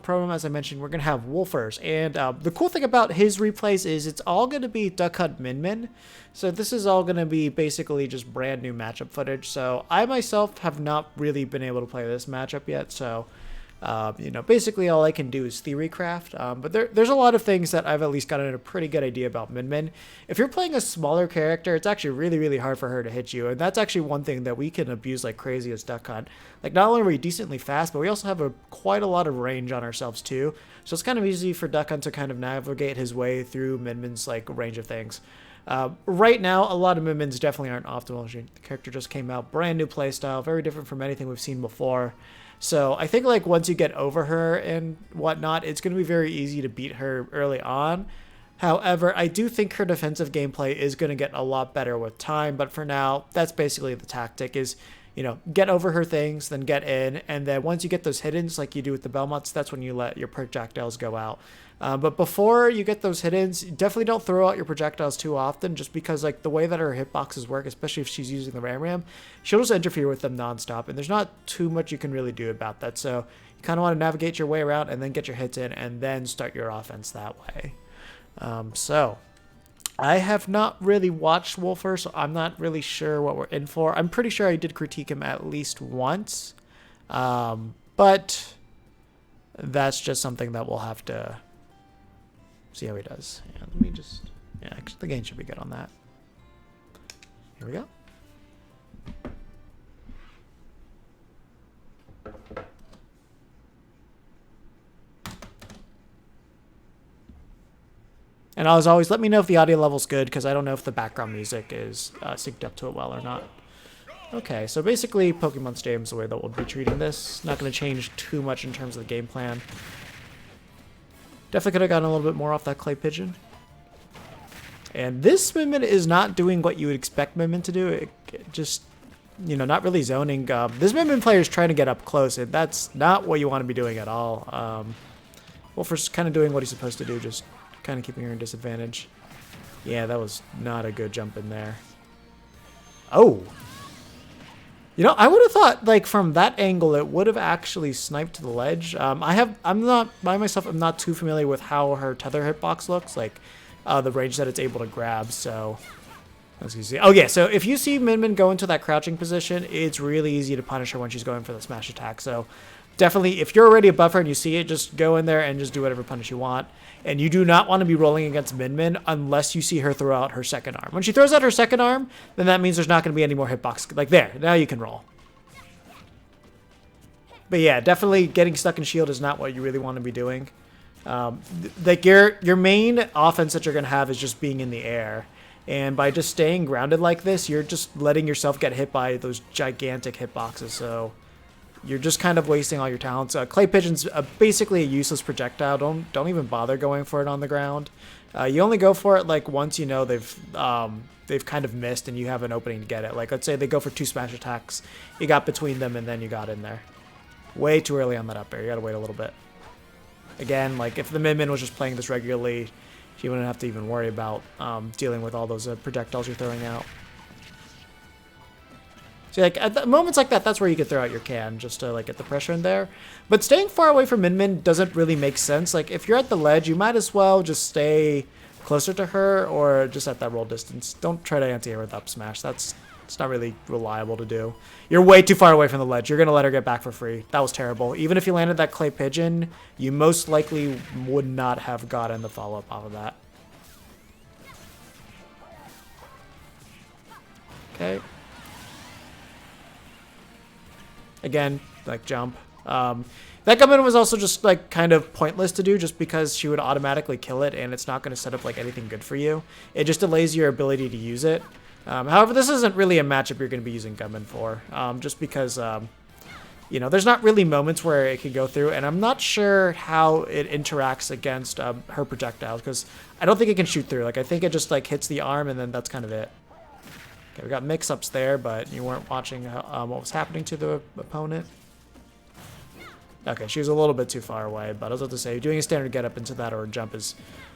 program, as I mentioned, we're going to have Wolfers. And the cool thing about his replays is it's all going to be Duck Hunt Min Min. So this is all going to be basically just brand new matchup footage. So I myself have not really been able to play this matchup yet. So, you know, basically all I can do is theory craft. But there's a lot of things that I've at least gotten a pretty good idea about Min Min. If you're playing a smaller character, it's actually really, really hard for her to hit you. And that's actually one thing that we can abuse like crazy as Duck Hunt. Like, not only are we decently fast, but we also have quite a lot of range on ourselves too. So it's kind of easy for Duck Hunt to kind of navigate his way through Min Min's like range of things. Right now, a lot of Min Mins definitely aren't optimal. The character just came out, brand new playstyle, very different from anything we've seen before. So I think like once you get over her and whatnot, it's going to be very easy to beat her early on. However, I do think her defensive gameplay is going to get a lot better with time. But for now, that's basically the tactic is, you know, get over her things, then get in. And then once you get those hiddens like you do with the Belmonts, that's when you let your projectiles go out. But before you get those hiddens, definitely don't throw out your projectiles too often, just because like the way that her hitboxes work, especially if she's using the Ram, she'll just interfere with them nonstop, and there's not too much you can really do about that. So you kind of want to navigate your way around and then get your hits in and then start your offense that way. So I have not really watched Wolfer, so I'm not really sure what we're in for. I'm pretty sure I did critique him at least once, but that's just something that we'll have to see how he does. Yeah, let me just... Yeah, actually, the game should be good on that. Here we go. And as always, let me know if the audio level's good, because I don't know if the background music is synced up to it well or not. Okay, so basically Pokemon Stadium is the way that we'll be treating this. Not going to change too much in terms of the game plan. Definitely could have gotten a little bit more off that Clay Pigeon. And this Min Min is not doing what you would expect Min Min to do. It just, you know, not really zoning. This Min Min player is trying to get up close, and that's not what you want to be doing at all. Wolfer's kind of doing what he's supposed to do, just kind of keeping her in disadvantage. Yeah, that was not a good jump in there. Oh! You know, I would have thought, like, from that angle, it would have actually sniped to the ledge. I'm not too familiar with how her tether hitbox looks, like, the range that it's able to grab, so... As you see. Oh, yeah, so if you see Min Min go into that crouching position, it's really easy to punish her when she's going for the smash attack, so... Definitely, if you're already a buffer and you see it, just go in there and just do whatever punish you want. And you do not want to be rolling against Min Min unless you see her throw out her second arm. When she throws out her second arm, then that means there's not going to be any more hitbox. Like there, now you can roll. But yeah, definitely getting stuck in shield is not what you really want to be doing. Like your main offense that you're going to have is just being in the air. And by just staying grounded like this, you're just letting yourself get hit by those gigantic hitboxes. So... You're just kind of wasting all your talents. Clay Pigeon's basically a useless projectile. Don't even bother going for it on the ground. You only go for it like once you know they've kind of missed and you have an opening to get it. Like let's say they go for 2 smash attacks, you got between them and then you got in there. Way too early on that up air. You gotta wait a little bit. Again, like if the Min Min was just playing this regularly, she wouldn't have to even worry about dealing with all those projectiles you're throwing out. So like at moments like that, that's where you could throw out your can just to like get the pressure in there. But staying far away from Min Min doesn't really make sense. Like if you're at the ledge, you might as well just stay closer to her or just at that roll distance. Don't try to anti-air with up smash. It's not really reliable to do. You're way too far away from the ledge. You're gonna let her get back for free. That was terrible. Even if you landed that Clay Pigeon, you most likely would not have gotten the follow-up off of that. Okay. Again, like jump. That Gummin was also just like kind of pointless to do just because she would automatically kill it and it's not going to set up like anything good for you. It just delays your ability to use it. However, this isn't really a matchup you're going to be using Gummin for. Just because, you know, there's not really moments where it can go through and I'm not sure how it interacts against her projectiles because I don't think it can shoot through. Like I think it just like hits the arm and then that's kind of it. Okay, we got mix-ups there, but you weren't watching what was happening to the opponent. Okay, she was a little bit too far away, but I was about to say, doing a standard get-up into that or a jump is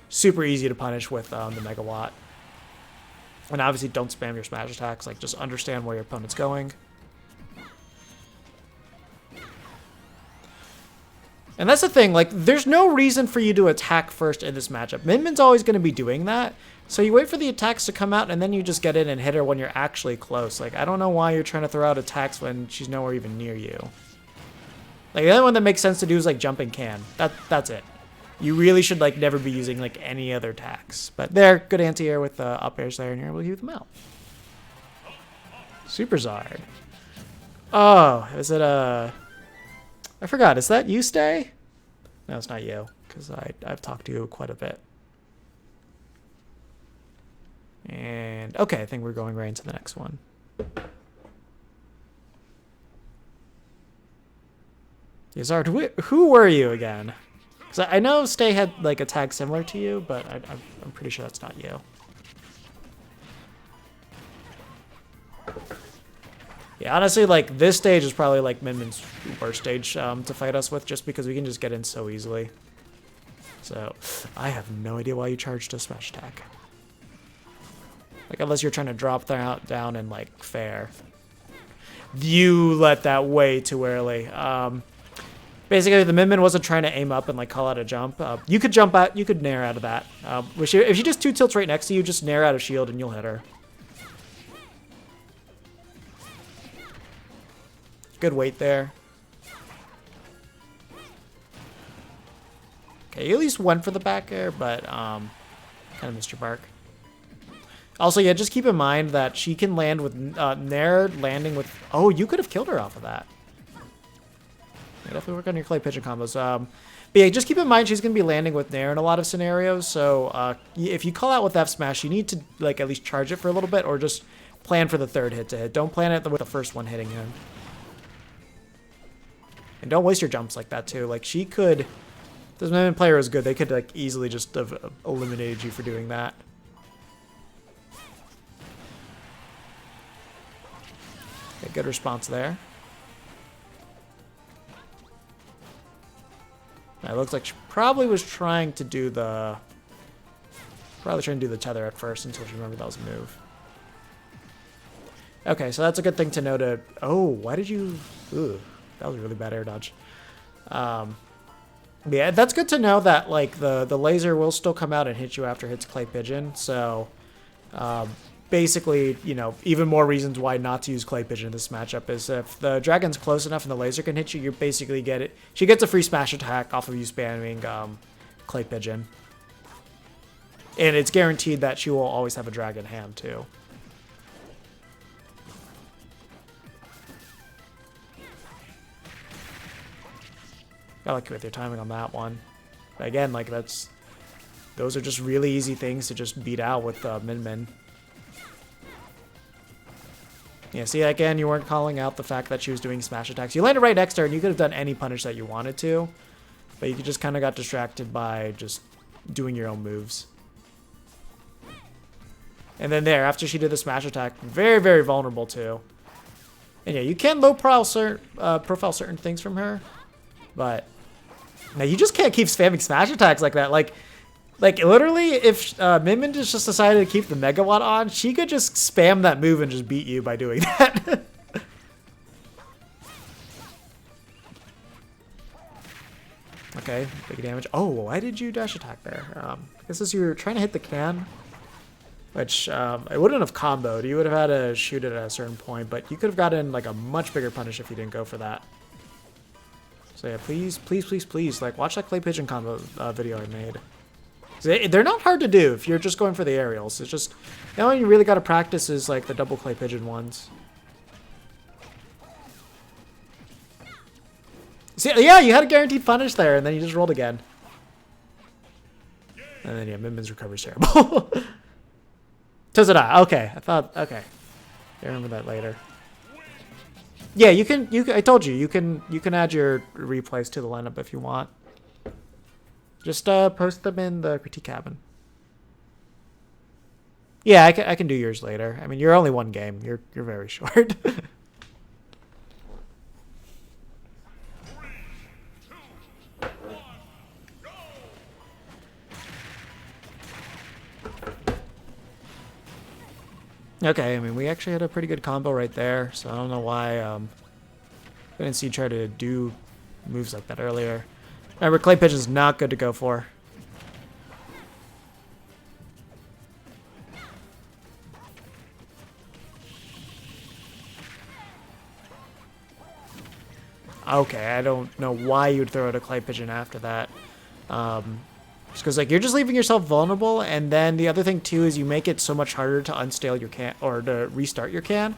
super easy to punish with the Megawatt. And obviously don't spam your smash attacks, like just understand where your opponent's going. And that's the thing, like, there's no reason for you to attack first in this matchup. Min Min's always going to be doing that. So you wait for the attacks to come out, and then you just get in and hit her when you're actually close. Like, I don't know why you're trying to throw out attacks when she's nowhere even near you. Like, the only one that makes sense to do is, like, jumping can. That's it. You really should, like, never be using, like, any other attacks. But there, good anti-air with up airs there, and you're able to keep them out. Super Zard. Oh, is it I forgot. Is that you, Stay? No, it's not you, because I've talked to you quite a bit. And, okay, I think we're going right into the next one. Yeah, Zard, who were you again? Because I know Stay had, like, a tag similar to you, but I'm pretty sure that's not you. Yeah, honestly, like, this stage is probably, like, Min Min's worst stage to fight us with, just because we can just get in so easily. So, I have no idea why you charged a smash attack. Like, unless you're trying to drop down and, like, fair. You let that way too early. Basically, the Min Min wasn't trying to aim up and, like, call out a jump. You could jump out, you could nair out of that. If she just 2-tilts right next to you, just nair out a shield and you'll hit her. Good weight there. Okay, you at least went for the back air, but kind of missed your mark. Also, yeah, just keep in mind that she can land with Nair landing with... Oh, you could have killed her off of that. Yeah, definitely work on your clay pigeon combos. But yeah, just keep in mind she's going to be landing with Nair in a lot of scenarios. So if you call out with F smash, you need to like at least charge it for a little bit, or just plan for the third hit to hit. Don't plan it with the first one hitting him. And don't waste your jumps like that too. Like she could, if this Min Min player is good, they could like easily just have eliminated you for doing that. Okay, good response there. Now, it looks like she probably was trying to do the tether at first until she remembered that was a move. Okay, so that's a good thing to know to... Oh, why did you... Ooh, that was a really bad air dodge. Yeah, that's good to know that, like, the laser will still come out and hit you after it hits Clay Pigeon. So, basically, you know, even more reasons why not to use Clay Pigeon in this matchup is if the dragon's close enough and the laser can hit you, you basically get it. She gets a free smash attack off of you spamming Clay Pigeon. And it's guaranteed that she will always have a dragon hand, too. Got lucky with your timing on that one. But again, like, those are just really easy things to just beat out with Min Min. Yeah, see, again, you weren't calling out the fact that she was doing smash attacks. You landed right next to her, and you could have done any punish that you wanted to. But you just kind of got distracted by just doing your own moves. And then there, after she did the smash attack, very, very vulnerable too. And yeah, you can low profile certain things from her. But now you just can't keep spamming smash attacks like that. Like literally, if Min Min just decided to keep the megawatt on, she could just spam that move and just beat you by doing that. Okay, big damage. Oh, why did you dash attack there? I guess as you were trying to hit the can, which it wouldn't have comboed. You would have had to shoot it at a certain point, but you could have gotten like a much bigger punish if you didn't go for that. So yeah, please, please, please, please, like, watch that Clay Pigeon combo video I made. They're not hard to do if you're just going for the aerials. It's just, the only one you really got to practice is, like, the double Clay Pigeon ones. See, yeah, you had a guaranteed punish there, and then you just rolled again. And then, yeah, Min Min's recovery's terrible. Tozada, okay, I thought, okay. I remember that later. Yeah, you can. I told you, you can add your replays to the lineup if you want. Just post them in the critique cabin. Yeah, I can do yours later. I mean, you're only one game. You're very short. Okay, I mean, we actually had a pretty good combo right there, so I don't know why I didn't see you try to do moves like that earlier. Remember, clay pigeon's not good to go for. Okay, I don't know why you'd throw out a clay pigeon after that. Just because, like, you're just leaving yourself vulnerable, and then the other thing, too, is you make it so much harder to unstale your can, or to restart your can.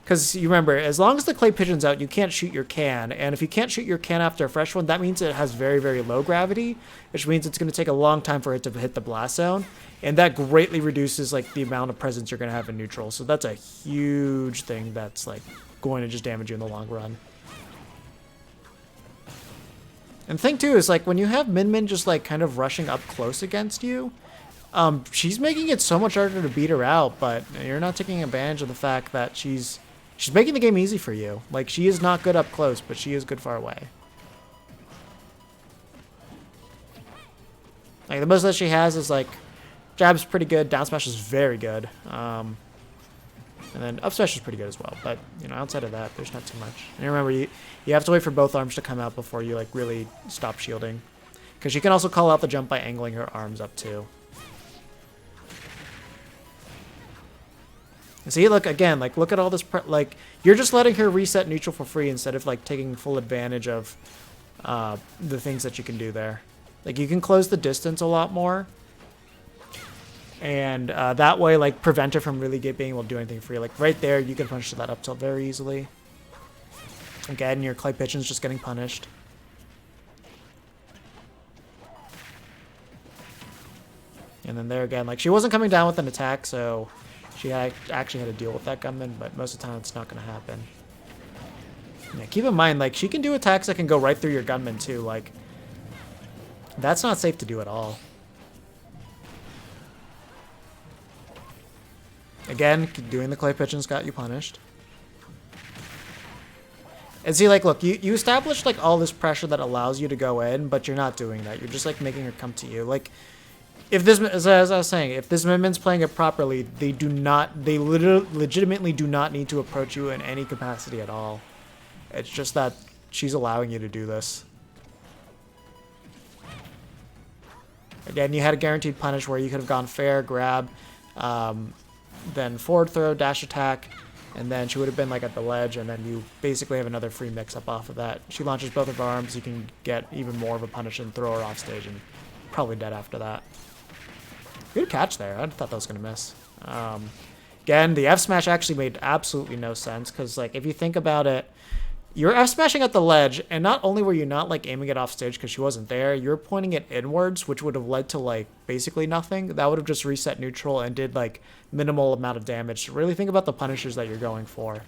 Because you remember, as long as the clay pigeon's out, you can't shoot your can, and if you can't shoot your can after a fresh one, that means it has very, very low gravity, which means it's going to take a long time for it to hit the blast zone, and that greatly reduces, like, the amount of presence you're going to have in neutral. So that's a huge thing that's, like, going to just damage you in the long run. And the thing, too, is, like, when you have Min Min just, like, kind of rushing up close against you, she's making it so much harder to beat her out, but you're not taking advantage of the fact that she's making the game easy for you. Like, she is not good up close, but she is good far away. Like, the most that she has is, like, jab's pretty good, down smash is very good. And then up smash is pretty good as well. But, you know, outside of that, there's not too much. And remember, you have to wait for both arms to come out before you, like, really stop shielding. Because she can also call out the jump by angling her arms up, too. And see, look, again, like, look at all this, like, you're just letting her reset neutral for free instead of, like, taking full advantage of the things that you can do there. Like, you can close the distance a lot more. And that way, like, prevent her from really being able to do anything for you. Like, right there, you can punish that up tilt very easily. Again, your clay pigeon's just getting punished. And then there again, like, she wasn't coming down with an attack, so she actually had to deal with that gunman, but most of the time it's not going to happen. Yeah, keep in mind, like, she can do attacks that can go right through your gunman, too. Like, that's not safe to do at all. Again, doing the clay pigeons got you punished. And see, like, look, you established, like, all this pressure that allows you to go in, but you're not doing that. You're just, like, making her come to you. Like, if this, as I was saying, if this Min Min's playing it properly, they legitimately do not need to approach you in any capacity at all. It's just that she's allowing you to do this. Again, you had a guaranteed punish where you could have gone fair, grab, then forward throw, dash attack, and then she would have been like at the ledge, and then you basically have another free mix-up off of that. She launches both of her arms, you can get even more of a punish and throw her off stage, and probably dead after that. Good catch there. I thought that was going to miss. Again, the F smash actually made absolutely no sense, because like if you think about it, you're F smashing at the ledge, and not only were you not like aiming it off stage because she wasn't there, you're pointing it inwards, which would have led to like basically nothing. That would have just reset neutral and did like minimal amount of damage. So really think about the punishers that you're going for.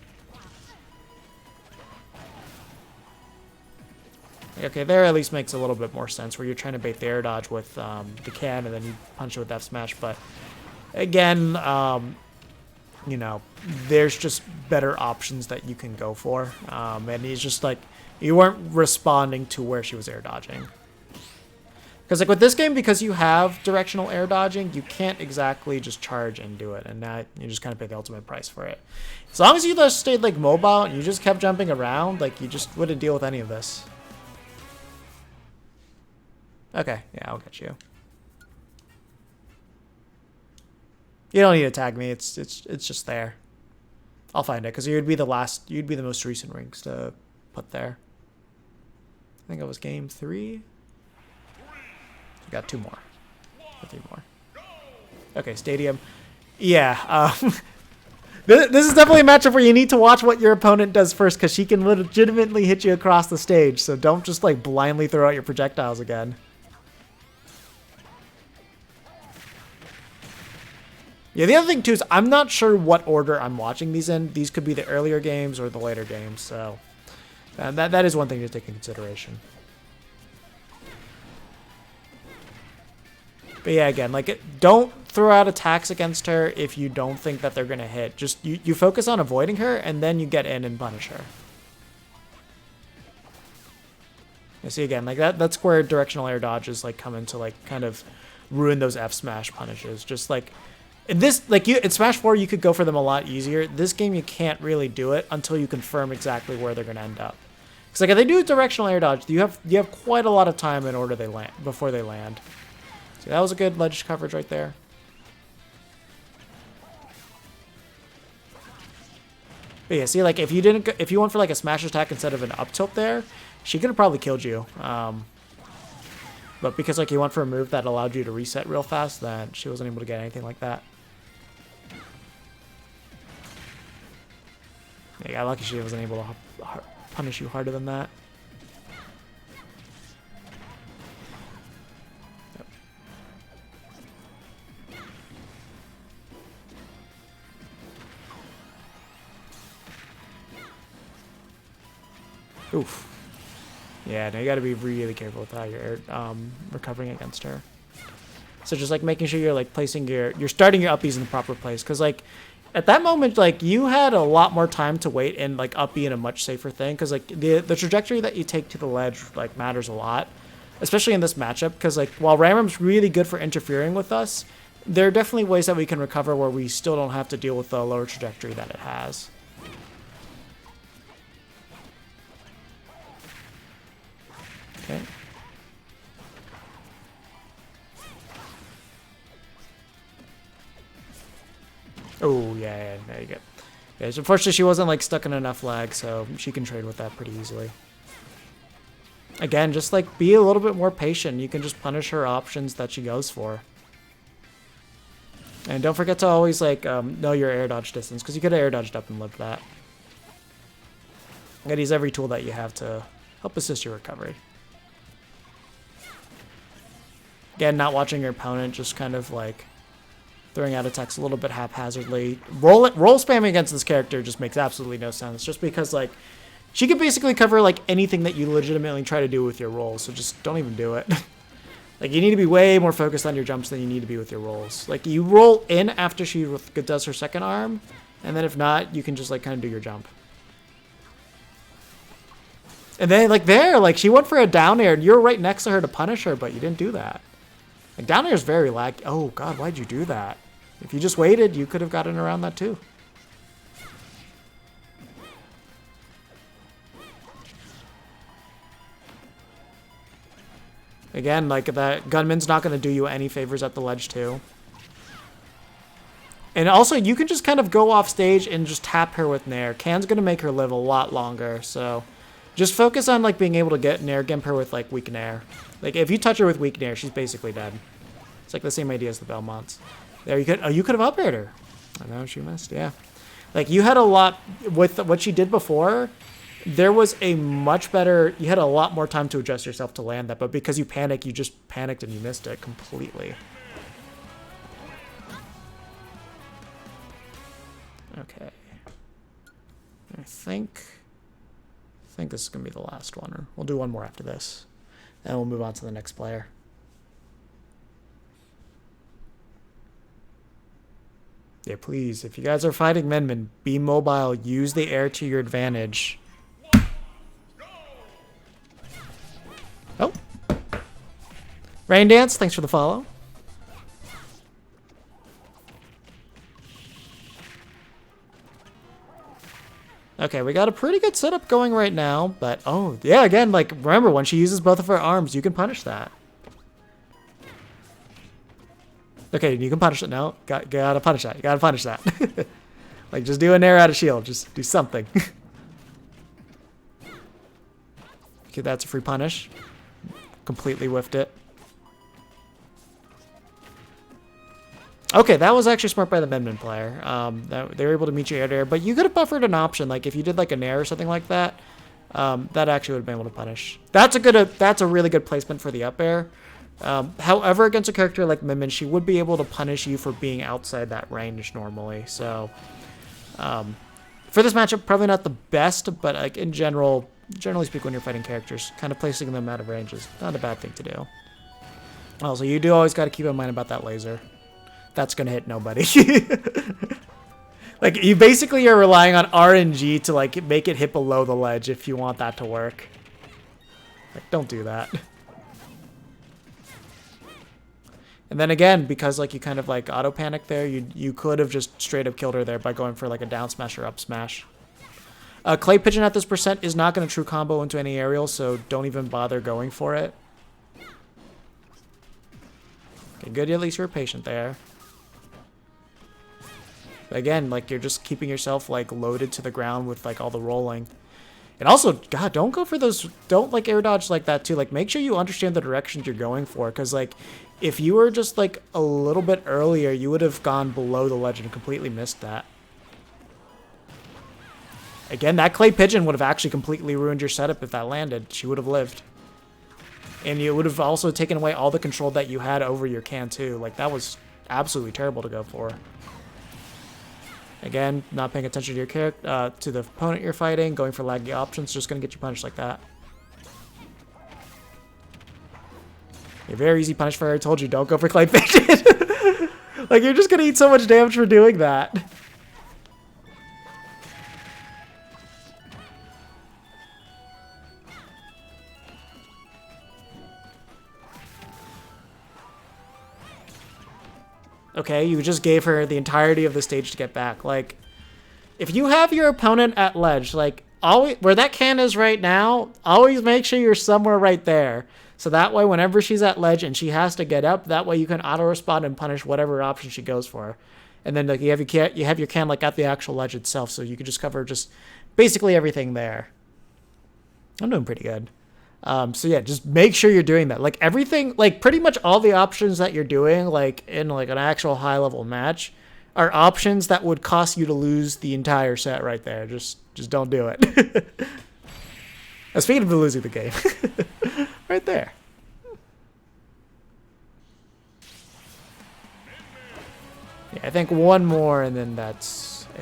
Okay, there at least makes a little bit more sense, where you're trying to bait the air dodge with the can, and then you punch it with F smash. But again, you know, there's just better options that you can go for. And he's just like, you weren't responding to where she was air dodging. Because like with this game, because you have directional air dodging, you can't exactly just charge and do it. And that you just kind of pay the ultimate price for it. As long as you just stayed like mobile and you just kept jumping around, like you just wouldn't deal with any of this. Okay, yeah, I'll get you. You don't need to tag me. It's just there. I'll find it because you'd be the most recent rings to put there. I think it was game 3. We got 2 more. Or 3 more. Okay, stadium. Yeah. This is definitely a matchup where you need to watch what your opponent does first, because she can legitimately hit you across the stage. So don't just like blindly throw out your projectiles again. Yeah, the other thing, too, is I'm not sure what order I'm watching these in. These could be the earlier games or the later games, so that is one thing to take into consideration. But yeah, again, like, don't throw out attacks against her if you don't think that they're going to hit. Just, you focus on avoiding her, and then you get in and punish her. You see, again, like, that's where directional air dodges, like, come into, like, kind of ruin those F smash punishes. Just, like... In this, like in Smash 4, you could go for them a lot easier. This game, you can't really do it until you confirm exactly where they're going to end up. Because like if they do a directional air dodge, you have quite a lot of time in order before they land. So that was a good ledge coverage right there. But yeah, see, like if you went for like a smash attack instead of an up tilt there, she could have probably killed you. But because like you went for a move that allowed you to reset real fast, then she wasn't able to get anything like that. Yeah, you got lucky she wasn't able to punish you harder than that. Yep. Oof. Yeah, no, you gotta be really careful with how you're recovering against her. So just like making sure you're like placing you're starting your uppies in the proper place, because like at that moment, like you had a lot more time to wait and like up B in a much safer thing, because like the trajectory that you take to the ledge like matters a lot, especially in this matchup, because like while Ramram's really good for interfering with us, there are definitely ways that we can recover where we still don't have to deal with the lower trajectory that it has. Okay. Oh, yeah, there you go. Yeah, so unfortunately, she wasn't like stuck in enough lag, so she can trade with that pretty easily. Again, just like be a little bit more patient. You can just punish her options that she goes for. And don't forget to always like know your air dodge distance, because you could have air dodged up and lived that. You gotta use every tool that you have to help assist your recovery. Again, not watching your opponent, just kind of like throwing out attacks a little bit haphazardly. Roll spamming against this character just makes absolutely no sense, just because like she could basically cover like anything that you legitimately try to do with your rolls, so just don't even do it. Like you need to be way more focused on your jumps than you need to be with your rolls. Like you roll in after she does her second arm, and then if not, you can just like kind of do your jump. And then like there, like she went for a down air and you're right next to her to punish her, but you didn't do that. Like down air is very laggy. Oh god, why'd you do that? If you just waited, you could have gotten around that too. Again, like that gunman's not going to do you any favors at the ledge too. And also, you can just kind of go off stage and just tap her with Nair. Can's going to make her live a lot longer, so just focus on like being able to get Nair Gimp her with like weak Nair. Like if you touch her with weak Nair, she's basically dead. It's like the same idea as the Belmonts. There, you could have up aired her. I know she missed, yeah. Like you had a lot with what she did before. There was a much better, you had a lot more time to adjust yourself to land that, but because you panicked, you just panicked and you missed it completely. Okay. I think this is going to be the last one, or we'll do one more after this. And we'll move on to the next player. Yeah, please, if you guys are fighting Minmin, be mobile, use the air to your advantage. Oh. Rain Dance, thanks for the follow. Okay, we got a pretty good setup going right now, but oh, yeah, again, like, remember, when she uses both of her arms, you can punish that. Okay, you can punish it now. Gotta punish that. You gotta punish that. Like, just do an air out of shield. Just do something. Okay, that's a free punish. Completely whiffed it. Okay, that was actually smart by the Minmin player. They were able to meet you air to air, but you could have buffered an option. Like, if you did, like, a nair or something like that, that actually would have been able to punish. That's a really good placement for the up air. However, against a character like Minmin, she would be able to punish you for being outside that range normally. So, for this matchup, probably not the best, but like in generally speaking, when you're fighting characters, kind of placing them out of range is not a bad thing to do. Also, you do always got to keep in mind about that laser. That's gonna hit nobody. Like you basically are relying on RNG to like make it hit below the ledge if you want that to work. Like, don't do that. And then again, because like you kind of like auto panic there, you could have just straight up killed her there by going for like a down smash or up smash. Clay Pigeon at this percent is not going to true combo into any aerial, so don't even bother going for it. Okay, good. At least you're patient there. But again, like, you're just keeping yourself, like, loaded to the ground with, like, all the rolling. And also, God, don't go for those, don't, like, air dodge like that, too. Like, make sure you understand the directions you're going for, because, like, if you were just, like, a little bit earlier, you would have gone below the ledge and completely missed that. Again, that Clay Pigeon would have actually completely ruined your setup if that landed. She would have lived. And you would have also taken away all the control that you had over your can, too. Like, that was absolutely terrible to go for. Again, not paying attention to your character, to the opponent you're fighting, going for laggy options, just going to get you punished like that. A very easy punish fire. I told you, don't go for Clay Pigeon. Like, you're just going to eat so much damage for doing that. Okay, you just gave her the entirety of the stage to get back. Like, if you have your opponent at ledge, like, always where that can is right now, always make sure you're somewhere right there. So that way, whenever she's at ledge and she has to get up, that way you can auto-respond and punish whatever option she goes for. And then, like, you have your can, like, at the actual ledge itself, so you can just cover just basically everything there. I'm doing pretty good. So yeah, just make sure you're doing that. Like, everything, like, pretty much all the options that you're doing, like, in, like, an actual high-level match are options that would cost you to lose the entire set right there. Just don't do it. Speaking of losing the game. Right there. Yeah, I think one more, and then I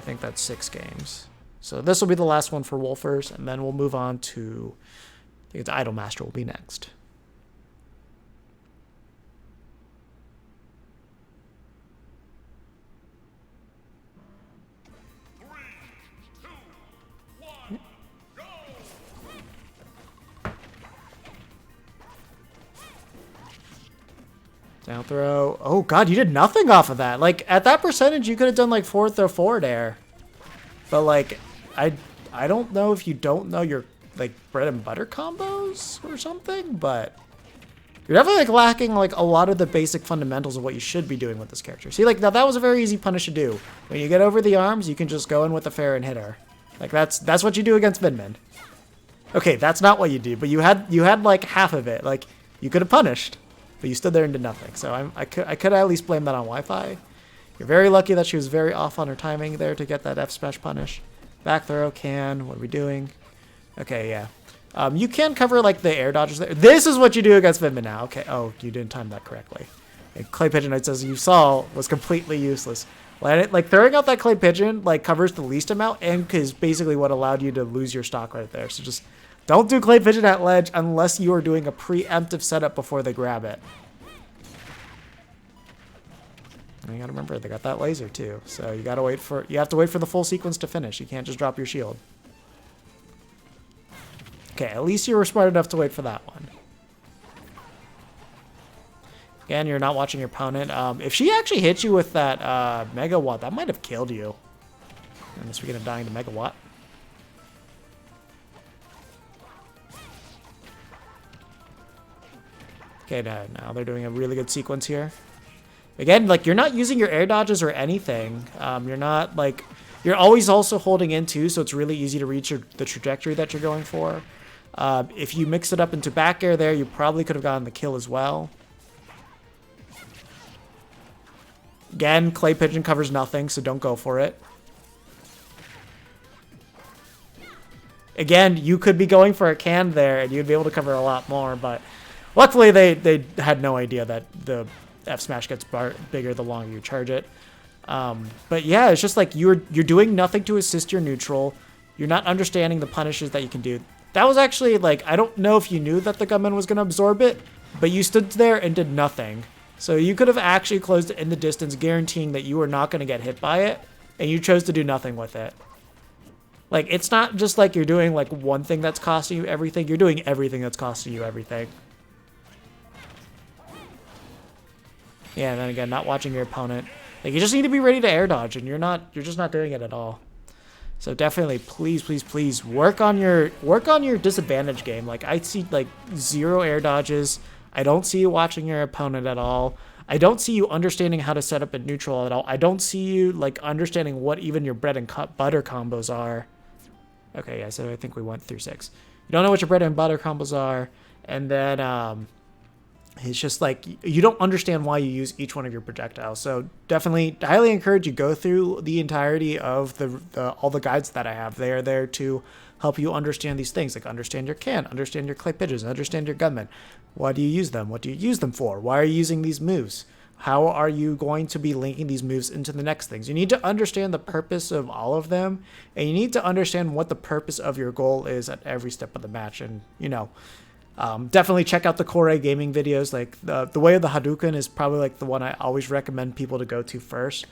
think that's 6 games. So this will be the last one for Wolfers, and then we'll move on to... I think it's Idolmaster will be next. Down throw. Oh, God, you did nothing off of that. Like, at that percentage, you could have done, like, forward throw forward air. But, like, I don't know if you don't know your... like bread and butter combos or something, but you're definitely like lacking like a lot of the basic fundamentals of what you should be doing with this character. See, like, now that was a very easy punish to do. When you get over the arms, you can just go in with the fair and hit her. Like, that's what you do against Midman. Okay, that's not what you do, but you had like half of it. Like, you could have punished, but you stood there and did nothing. So I could at least blame that on Wi-Fi. You're very lucky that she was very off on her timing there to get that F smash punish. Back throw, can. What are we doing? Okay, yeah. You can cover, like, the air dodges there. This is what you do against Midman now. Okay. Oh, you didn't time that correctly. And Clay Pigeon, it says you saw, was completely useless. Like, throwing out that Clay Pigeon, like, covers the least amount and is basically what allowed you to lose your stock right there. So just don't do Clay Pigeon at ledge unless you are doing a preemptive setup before they grab it. And you gotta remember, they got that laser, too. So you have to wait for the full sequence to finish. You can't just drop your shield. Okay, at least you were smart enough to wait for that one. Again, you're not watching your opponent. If she actually hit you with that Megawatt, that might have killed you. Unless we get a dying to Megawatt. Okay, now they're doing a really good sequence here. Again, like, you're not using your air dodges or anything. You're not, like... You're always also holding in, too, so it's really easy to reach the trajectory that you're going for. If you mix it up into back air there, you probably could have gotten the kill as well. Again, Clay Pigeon covers nothing, so don't go for it. Again, you could be going for a can there, and you'd be able to cover a lot more, but luckily they had no idea that the F smash gets bigger the longer you charge it. But yeah, it's just like you're doing nothing to assist your neutral. You're not understanding the punishes that you can do. That was actually, like, I don't know if you knew that the gunman was going to absorb it, but you stood there and did nothing. So you could have actually closed it in the distance, guaranteeing that you were not going to get hit by it, and you chose to do nothing with it. Like, it's not just like you're doing, like, one thing that's costing you everything. You're doing everything that's costing you everything. Yeah, and then again, not watching your opponent. Like, you just need to be ready to air dodge, and you're just not doing it at all. So definitely, please work on your disadvantage game. Like I see like 0 air dodges. I don't see you watching your opponent at all. I don't see you understanding how to set up a neutral at all. I don't see you like understanding what even your bread and butter combos are. Okay, yeah, so I think we went through 6. You don't know what your bread and butter combos are, and then it's just like you don't understand why you use each one of your projectiles. So definitely highly encourage you go through the entirety of all the guides that I have. They are there to help you understand these things, like understand your can, understand your clay pigeons, understand your gunmen. Why do you use them? What do you use them for? Why are you using these moves? How are you going to be linking these moves into the next things? You need to understand the purpose of all of them, and you need to understand what the purpose of your goal is at every step of the match. And, definitely check out the Core gaming videos. Like the way of the Hadouken is probably like the one I always recommend people to go to first.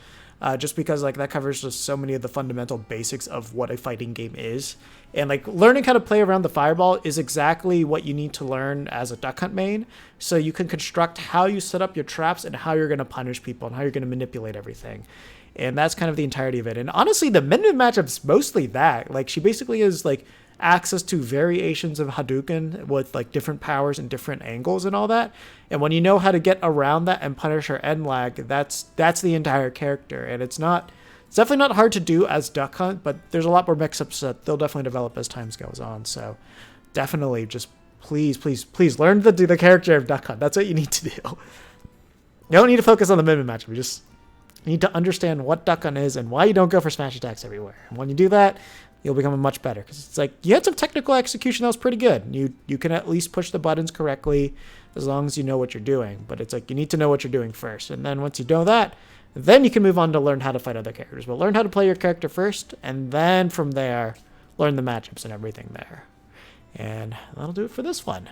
Just because like that covers just so many of the fundamental basics of what a fighting game is. And like learning how to play around the fireball is exactly what you need to learn as a Duck Hunt main. So you can construct how you set up your traps and how you're going to punish people and how you're going to manipulate everything. And that's kind of the entirety of it. And honestly, the Min Min matchup's mostly that. Like she basically is like access to variations of Hadouken with like different powers and different angles and all that. And when you know how to get around that and punish her end lag, that's the entire character. And it's definitely not hard to do as Duck Hunt, but there's a lot more mix-ups that they'll definitely develop as time goes on. So definitely just please learn to do the character of Duck Hunt. That's what you need to do. You don't need to focus on the Min Min matchup. You just need to understand what Duck Hunt is and why you don't go for smash attacks everywhere. And when you do that, you'll become much better, because it's like you had some technical execution that was pretty good. You can at least push the buttons correctly as long as you know what you're doing. But it's like you need to know what you're doing first, and then once you know that, then you can move on to learn how to fight other characters. But learn how to play your character first, and then from there, learn the matchups and everything there. And that'll do it for this one.